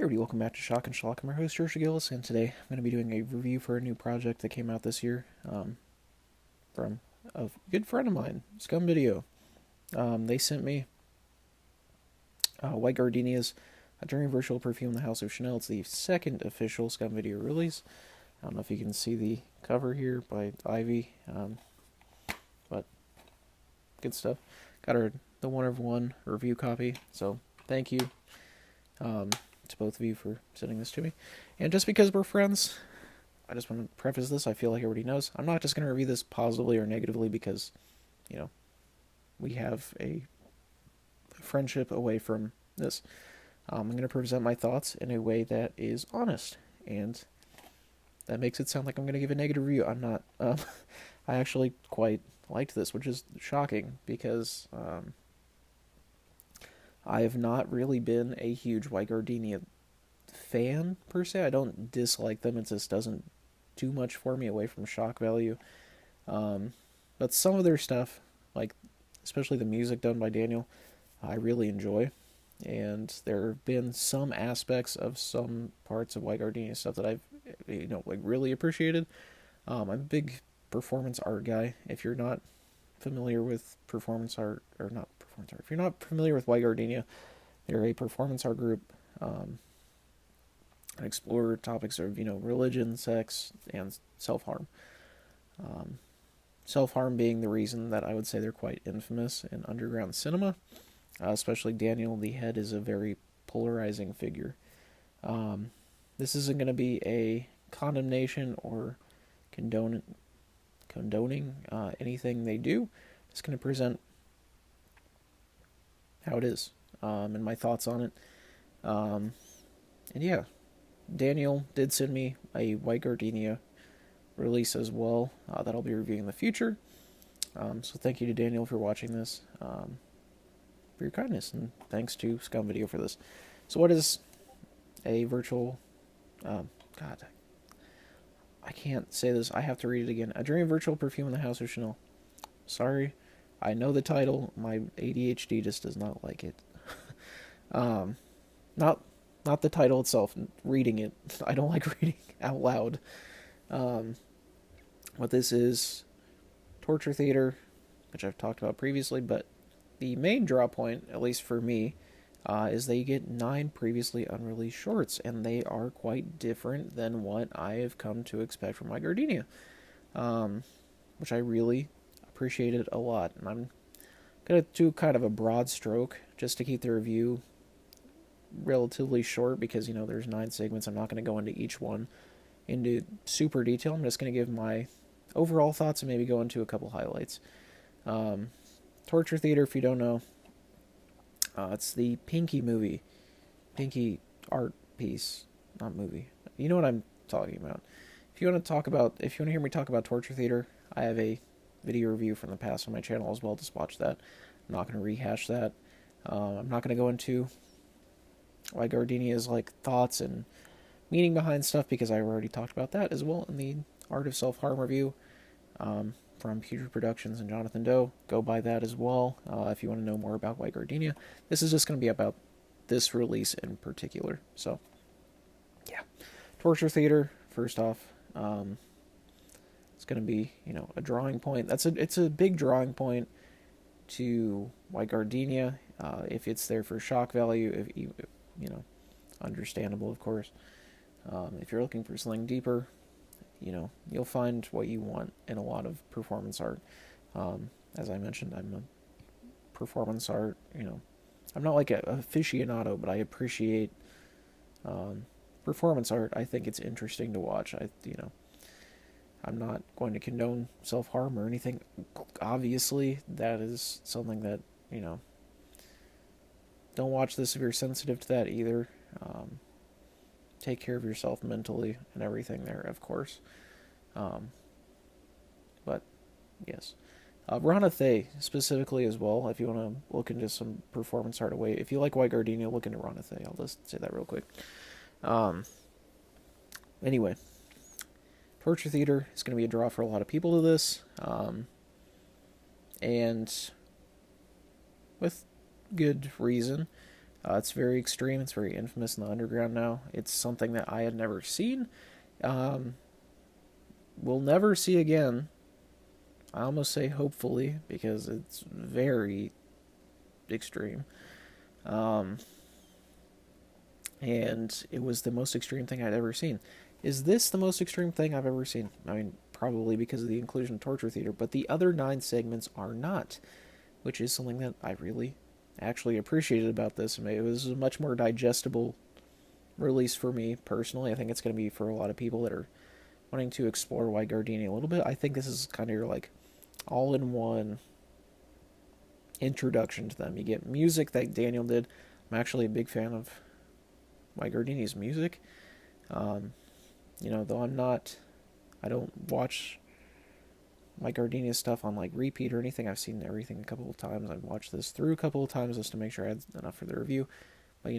Hey everybody, welcome back to Shock and Schlock. I'm your host, George Gillis, and today I'm going to be doing a review for a new project that came out this year from a good friend of mine, Scum Video. They sent me White Gardenia's A Dream of Perfume in the House of Chanel. It's the second official Scum Video release. I don't know if you can see the cover here by Ivy, but good stuff. Got the one of one review copy, so thank you. To both of you for sending this to me. And just because we're friends, I just want to preface this. I feel like everybody knows. I'm not just going to review this positively or negatively because, we have a friendship away from this. I'm going to present my thoughts in a way that is honest. And that makes it sound like I'm going to give a negative review. I'm not. I actually quite liked this, which is shocking because I have not really been a huge White Gardenia fan, per se. I don't dislike them, it just doesn't do much for me away from shock value. But some of their stuff, like especially the music done by Daniel, I really enjoy. And there have been some aspects of some parts of White Gardenia stuff that I've, really appreciated. I'm a big performance art guy. If you're not familiar with performance art, or not performance art, if you're not familiar with White Gardenia, they're a performance art group and explore topics of, religion, sex, and self-harm. Self-harm being the reason that I would say they're quite infamous in underground cinema, especially Daniel. The head is a very polarizing figure. This isn't going to be a condemnation or condoning anything they do. Just going to present how it is and my thoughts on it. And yeah, Daniel did send me a White Gardenia release as well that I'll be reviewing in the future. So thank you to Daniel for watching this, for your kindness, and thanks to Scum Video for this. So what is a virtual... God, I can't say this. I have to read it again. A Dream of Virtual Perfume in the House of Chanel. Sorry, I know the title. My ADHD just does not like it. Not the title itself. Reading it, I don't like reading out loud. What this is, torture theater, which I've talked about previously, but the main draw point, at least for me, is that you get 9 previously unreleased shorts, and they are quite different than what I have come to expect from White Gardenia, which I really appreciated a lot. And I'm going to do kind of a broad stroke just to keep the review relatively short because, there's 9 segments. I'm not going to go into each one into super detail. I'm just going to give my overall thoughts and maybe go into a couple highlights. Torture Theater, if you don't know, it's the Pinky movie. Pinky art piece, not movie. You know what I'm talking about. If you want to hear me talk about Torture Theater, I have a video review from the past on my channel as well. Just watch that. I'm not going to rehash that. I'm not going to go into White Gardenia's thoughts and meaning behind stuff because I already talked about that as well in the Art of Self-Harm review from Putrid Productions and Jonathan Doe. Go buy that as well if you want to know more about White Gardenia. This is just going to be about this release in particular. So, yeah. Torture Theater, first off, it's going to be, a drawing point. It's a big drawing point to White Gardenia. If it's there for shock value, understandable, of course. If you're looking for something deeper, you'll find what you want in a lot of performance art. As I mentioned, I'm a performance art, I'm not like an aficionado, but I appreciate performance art. I think it's interesting to watch. I'm not going to condone self-harm or anything. Obviously, that is something that, don't watch this if you're sensitive to that either. Take care of yourself mentally and everything there, of course. But, yes. Rana Thay, specifically as well, if you want to look into some performance art away. If you like White Gardenia, look into Rana Thay. I'll just say that real quick. Anyway. Torture Theater is going to be a draw for a lot of people to this. And with good reason. It's very extreme. It's very infamous in the underground now. It's something that I had never seen. Um, we'll never see again. I almost say hopefully because it's very extreme. Um, and it was the most extreme thing I'd ever seen. Is this the most extreme thing I've ever seen? I mean, probably because of the inclusion of torture theater, but the other 9 segments are not, which is something that I really actually appreciated about this. I mean, it was a much more digestible release for me personally. I think it's going to be for a lot of people that are wanting to explore White Gardenia a little bit. I think this is kind of your like all-in-one introduction to them. You get music that Daniel did. I'm actually a big fan of White Gardenia's music. Um, though I don't watch White Gardenia stuff on like repeat or anything. I've seen everything a couple of times. I've watched this through a couple of times just to make sure I had enough for the review. But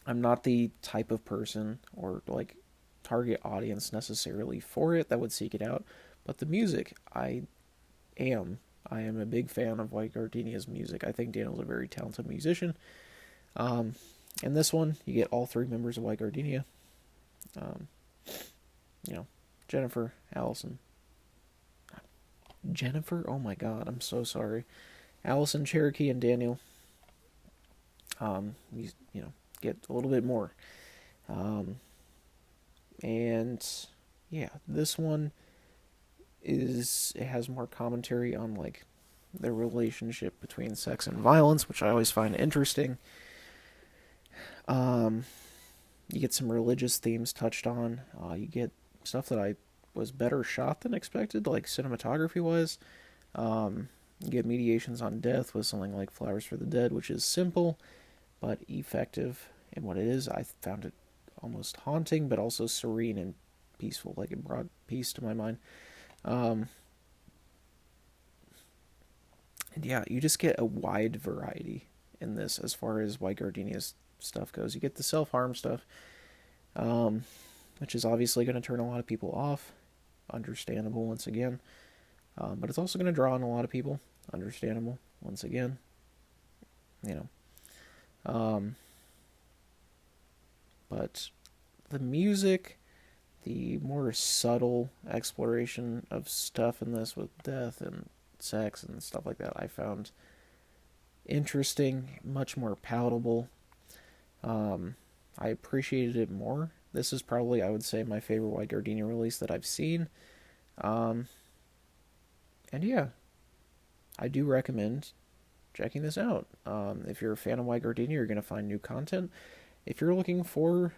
I'm not the type of person or like target audience necessarily for it that would seek it out. But the music, am. I am a big fan of White Gardenia's music. I think Daniel's a very talented musician. In this one, you get all 3 members of White Gardenia. Um, Jennifer, Allison. Jennifer? Oh my god, I'm so sorry. Allison, Cherokee, and Daniel. Get a little bit more. Um, and yeah, this one it has more commentary on like the relationship between sex and violence, which I always find interesting. Um, you get some religious themes touched on. You get stuff that I was better shot than expected, like cinematography wise. You get mediations on death with something like Flowers for the Dead, which is simple but effective in what it is. I found it almost haunting, but also serene and peaceful. Like it brought peace to my mind. Um, and yeah, you just get a wide variety in this as far as White Gardenia's stuff goes. You get the self-harm stuff, um, which is obviously going to turn a lot of people off. Understandable once again. But it's also going to draw in a lot of people. Understandable once again. You know. But the music, the more subtle exploration of stuff in this with death and sex and stuff like that, I found interesting, much more palatable. I appreciated it more. This is probably, I would say, my favorite White Gardenia release that I've seen. Um, and yeah, I do recommend checking this out. If you're a fan of White Gardenia, you're going to find new content. If you're looking for,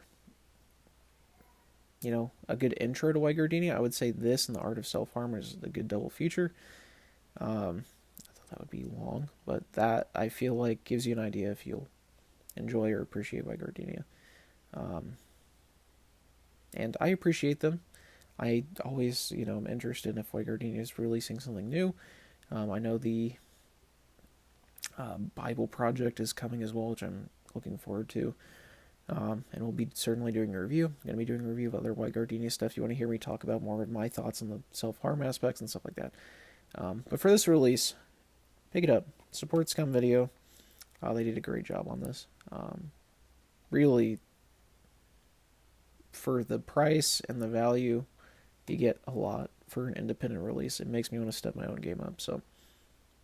a good intro to White Gardenia, I would say this and The Art of Self-Harm is a good double feature. I thought that would be long, but that, I feel like, gives you an idea if you'll enjoy or appreciate White Gardenia. Um, and I appreciate them. I always, am interested if White Gardenia is releasing something new. I know the Bible project is coming as well, which I'm looking forward to. And we'll be certainly doing a review. I'm going to be doing a review of other White Gardenia stuff. If you want to hear me talk about more of my thoughts on the self-harm aspects and stuff like that. But for this release, pick it up. Support Scum Video. They did a great job on this. Really, for the price and the value, you get a lot for an independent release. It makes me want to step my own game up. So,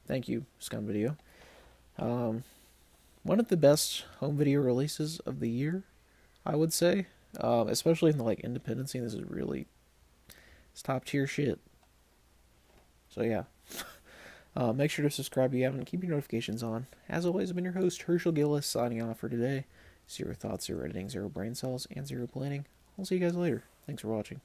thank you, Scum Video. One of the best home video releases of the year, I would say. Especially in the independent scene. This is really, it's top tier shit. So yeah. Make sure to subscribe if you haven't. Keep your notifications on. As always, I've been your host, Herschel Gillis, signing off for today. Zero thoughts, zero editing, zero brain cells, and zero planning. I'll see you guys later. Thanks for watching.